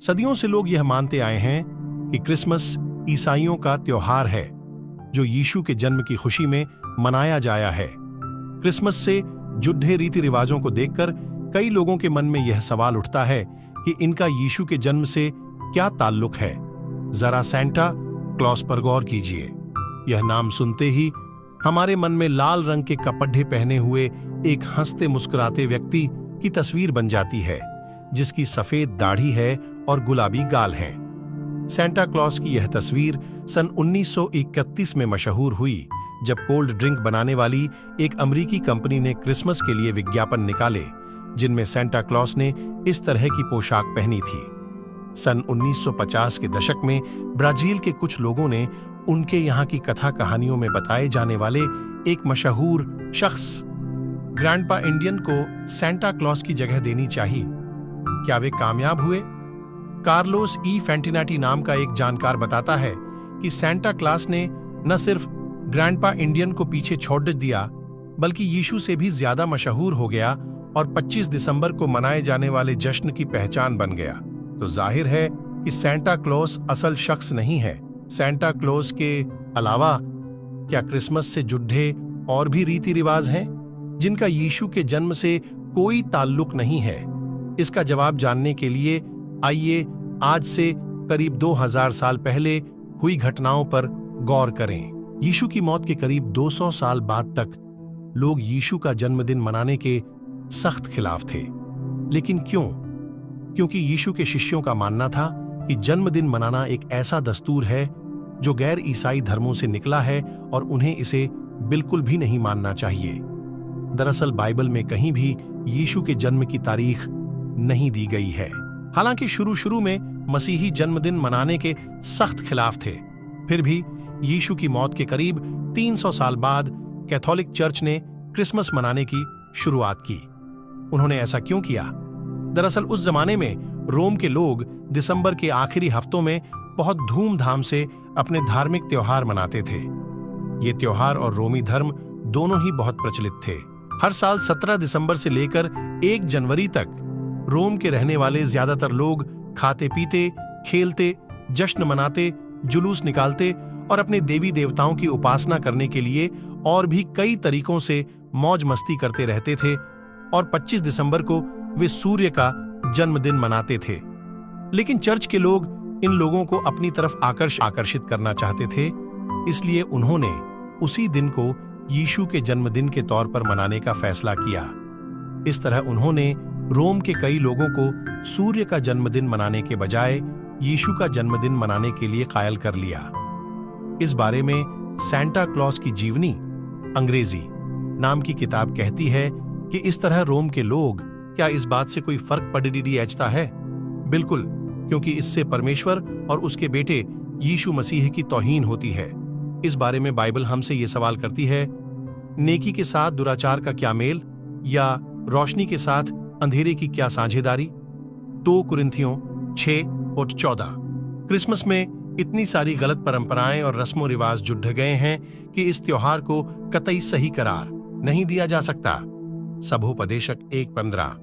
सदियों से लोग यह मानते आए हैं कि क्रिसमस ईसाइयों का त्योहार है जो यीशु के जन्म की खुशी में मनाया जाया है। क्रिसमस से जुड़े रीति रिवाजों को देखकर कई लोगों के मन में यह सवाल उठता है कि इनका यीशु के जन्म से क्या ताल्लुक है। जरा सेंटा क्लॉस पर गौर कीजिए। यह नाम सुनते ही हमारे मन में लाल रंग के कपड़े पहने हुए एक हंसते मुस्कुराते व्यक्ति की तस्वीर बन जाती है, जिसकी सफेद दाढ़ी है और गुलाबी गाल हैं। सेंटा क्लॉस की यह तस्वीर सन 1931 में मशहूर हुई, जब कोल्ड ड्रिंक बनाने वाली एक अमेरिकी कंपनी ने क्रिसमस के लिए विज्ञापन निकाले, जिनमें सेंटा क्लॉस ने इस तरह की पोशाक पहनी थी। सन 1950 के दशक में ब्राजील के कुछ लोगों ने उनके यहाँ की कथा कहानियों में बताए जाने वाले एक मशहूर शख्स ग्रैंडपा इंडियन को सेंटा क्लॉस की जगह देनी चाहिए। क्या वे कामयाब हुए? कार्लोस ई फैंटिनाटी नाम का एक जानकार बताता है कि सेंटा क्लॉस ने न सिर्फ ग्रैंडपा इंडियन को पीछे छोड़ दिया, बल्कि यीशु से भी ज्यादा मशहूर हो गया और 25 दिसंबर को मनाए जाने वाले जश्न की पहचान बन गया। तो जाहिर है कि सेंटा क्लॉस असल शख्स नहीं है। सेंटा क्लॉस के अलावा क्या क्रिसमस से जुड़े और भी रीति रिवाज हैं जिनका यीशु के जन्म से कोई ताल्लुक नहीं है? इसका जवाब जानने के लिए आइए आज से करीब 2000 साल पहले हुई घटनाओं पर गौर करें। यीशु की मौत के करीब 200 साल बाद तक लोग यीशु का जन्मदिन मनाने के सख्त खिलाफ थे। लेकिन क्यों? क्योंकि यीशु के शिष्यों का मानना था कि जन्मदिन मनाना एक ऐसा दस्तूर है जो गैर ईसाई धर्मों से निकला है और उन्हें इसे बिल्कुल भी नहीं मानना चाहिए। दरअसल बाइबल में कहीं भी यीशु के जन्म की तारीख नहीं दी गई है। हालांकि शुरू में मसीही जन्मदिन मनाने के सख्त खिलाफ थे, फिर भी यीशु की मौत के करीब 300 साल बाद कैथोलिक चर्च ने क्रिसमस मनाने की शुरुआत की। उन्होंने ऐसा क्यों किया? दरअसल उस जमाने में रोम के लोग दिसंबर के आखिरी हफ्तों में बहुत धूमधाम से अपने धार्मिक त्योहार मनाते थे। ये त्योहार और रोमी धर्म दोनों ही बहुत प्रचलित थे। हर साल 17 दिसंबर से लेकर 1 जनवरी तक रोम के रहने वाले ज्यादातर लोग खाते पीते, खेलते, जश्न मनाते, जुलूस निकालते और अपने देवी देवताओं की उपासना करने के लिए और भी कई तरीकों से मौज मस्ती करते रहते थे। और 25 दिसंबर को वे सूर्य का जन्मदिन मनाते थे। लेकिन चर्च के लोग इन लोगों को अपनी तरफ आकर्षित करना चाहते थे, इसलिए उन्होंने उसी दिन को यीशु के जन्मदिन के तौर पर मनाने का फैसला किया। इस तरह उन्होंने रोम के कई लोगों को सूर्य का जन्मदिन मनाने के बजाय यीशु का जन्मदिन मनाने के लिए कायल कर लिया। इस बारे में सेंटा क्लॉस की जीवनी अंग्रेजी नाम की किताब कहती है कि इस तरह रोम के लोग, क्या इस बात से कोई फर्क पड़ता है? बिल्कुल, क्योंकि इससे परमेश्वर और उसके बेटे यीशु मसीह की तौहीन होती है। इस बारे में बाइबल हमसे ये सवाल करती है, नेकी के साथ दुराचार का क्या मेल, या रोशनी के साथ अंधेरे की क्या साझेदारी? 2 कुरिन्थियों 6:14। क्रिसमस में इतनी सारी गलत परंपराएं और रस्मों रिवाज जुड़ गए हैं कि इस त्योहार को कतई सही करार नहीं दिया जा सकता। सभोपदेशक 1:15।